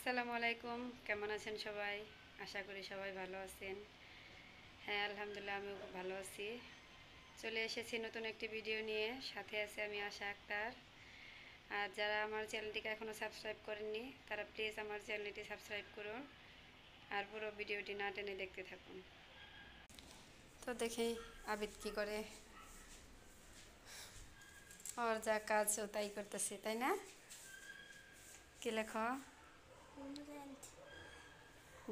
আসসালামু আলাইকুম, কেমন আছেন সবাই? আশা করি সবাই ভালো আছেন। হ্যাঁ, আলহামদুলিল্লাহ আমিও খুব ভালো আছি। চলে এসেছি নতুন একটি ভিডিও নিয়ে, সাথে আছে আমি আশা আক্তার। আর যারা আমার চ্যানেলটিকে এখনও সাবস্ক্রাইব করেননি তারা প্লিজ আমার চ্যানেলটি সাবস্ক্রাইব করুন আর পুরো ভিডিওটি না টেনে দেখতে থাকুন। তো দেখি আবিদ কি করে, ওর যা কাজ ও তাই করতেছে, তাই না? কি লেখো?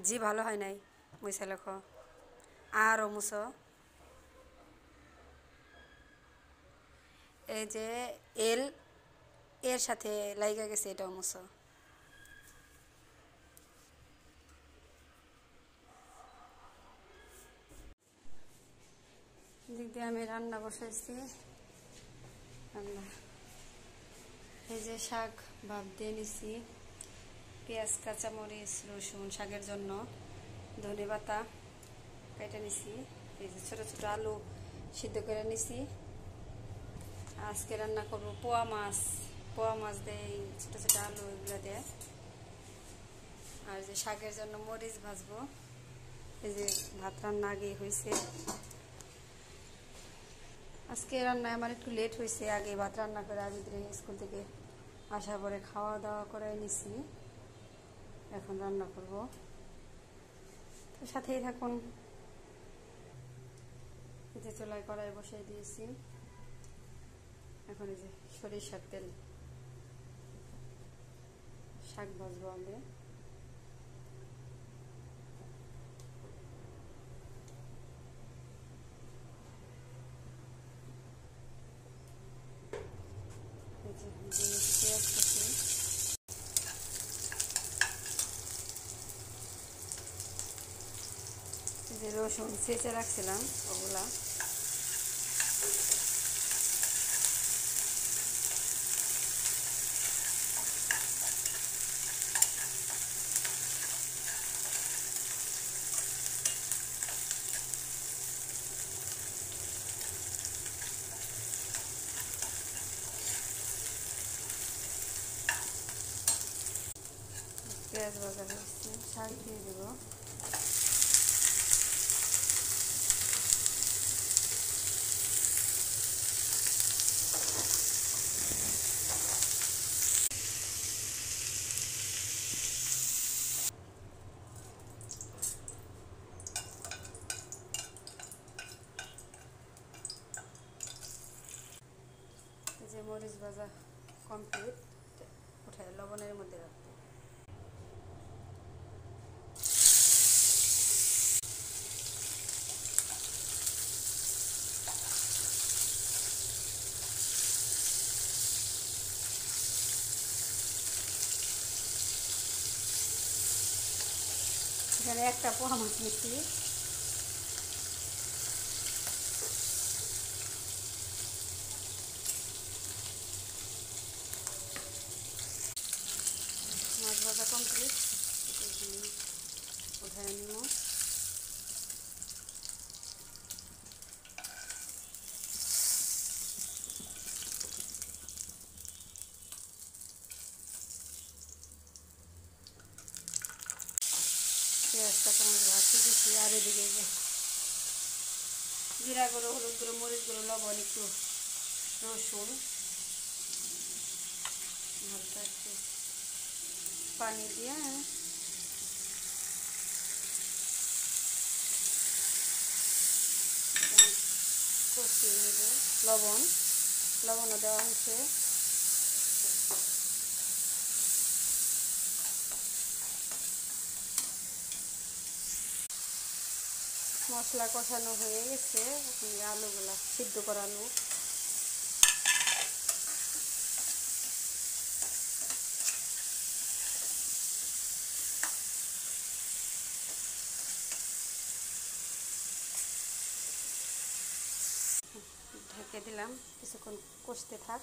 জি ভালো হয় নাই, মুছে লেখো। আরও মুছো। এই যে এল এর সাথে লাইগা গেছে, এটাও মুছো। দিক দিয়ে আমি রান্না বসাইছি। রান্না এই যে শাক ভাপ দিয়ে নিছি, পেঁয়াজ কাঁচামরিচ রসুন শাকের জন্য, ধনে পাতা কেটে নিছি, এই যে ছোটো ছোটো আলু সিদ্ধ করে নিছি। আজকে রান্না করবো পোয়া মাছ। পোয়া মাছ দিয়ে ছোটো ছোটো আলু এগুলো দিয়ে। আর যে শাকের জন্য মরিচ ভাজবো। এই যে ভাত রান্না আগে হয়েছে। আজকে রান্নায় আমার একটু লেট হয়েছে, আগে ভাত রান্না করে আবিদের স্কুল থেকে আসার পরে খাওয়া দাওয়া করে নিছি, এখন রান্না করব, তো সাথেই থাকুন। এতে চুলায় কড়াই বসাই দিয়েছি, এখন এই যে সরিষার তেল, শাক ভাজবো আগে। এই যে পেঁয়াজ কুচি, এই যে রসুন ছেঁচে রাখছিলাম ওগুলা, পেঁয়াজ ভাজা হচ্ছে, শাক দিয়ে দেবো। এই যে মরিচ ভাজা কমপ্লিট, উঠায় লবণের মধ্যে রাখতে। এখানে একটা পোহা মাছ নিচ্ছি, মাছ ভাজা কমপ্লিট, উঠায় নিব। পেঁয়াজটা কেমন ভাজতে দিচ্ছি, আর এদিকে যে জিরা গুঁড়ো, হলুদ গুঁড়ো, মরিচ গুঁড়ো, লবণ, একটু রসুন, হালকা একটু পানি দিয়ে কষিয়ে নেব। লবণও দেওয়া হয়েছে। মশলা কষানো হয়ে গেছে, এখন আলুগুলা সিদ্ধ করা আলু ঢেকে দিলাম, কিছুক্ষণ কষতে থাক।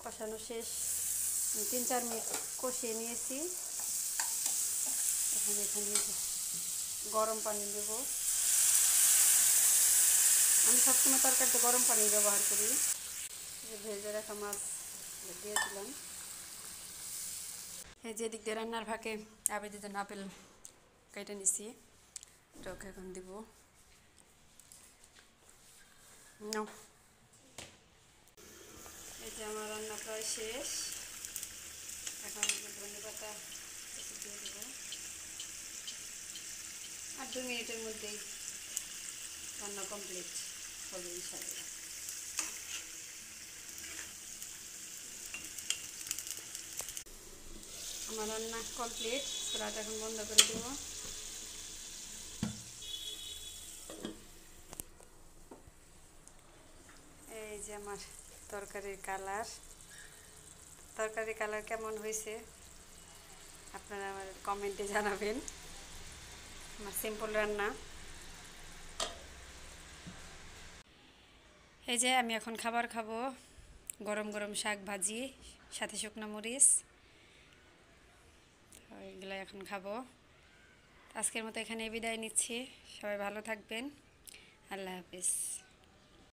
কষানো শেষ, 3-4 মিনিট কষিয়ে নিয়েছি। এখন এখানে গরম পানি দেব। আমি সবসময় তরকারিতে গরম পানি ব্যবহার করি। ভেজে রাখা মাছ দিয়ে দিলাম। এই যে দিক দিয়ে রান্নার ফাঁকে আবেদিত আপেল কেটে নিছি, ওকে এখন দিব। এই যে আমার রান্না প্রায় শেষ, এখন ধনে পাতা দিয়ে দেবো। আর 2 মিনিটের মধ্যেই রান্না কমপ্লিট হবে ইনশাআল্লাহ। আমার রান্না কমপ্লিট, চুলাটা এখন বন্ধ করে দেব। এই যে আমার তরকারির কালার কেমন হয়েছে আপনারা আমার কমেন্টে জানাবেন। আমার সিম্পল রান্না। এই যে আমি এখন খাবার খাবো, গরম গরম শাক ভাজি সাথে শুকনো মরিচ, এগুলো এখন খাবো। আজকের মতো এখানে বিদায় নিচ্ছি, সবাই ভালো থাকবেন, আল্লাহ হাফিজ।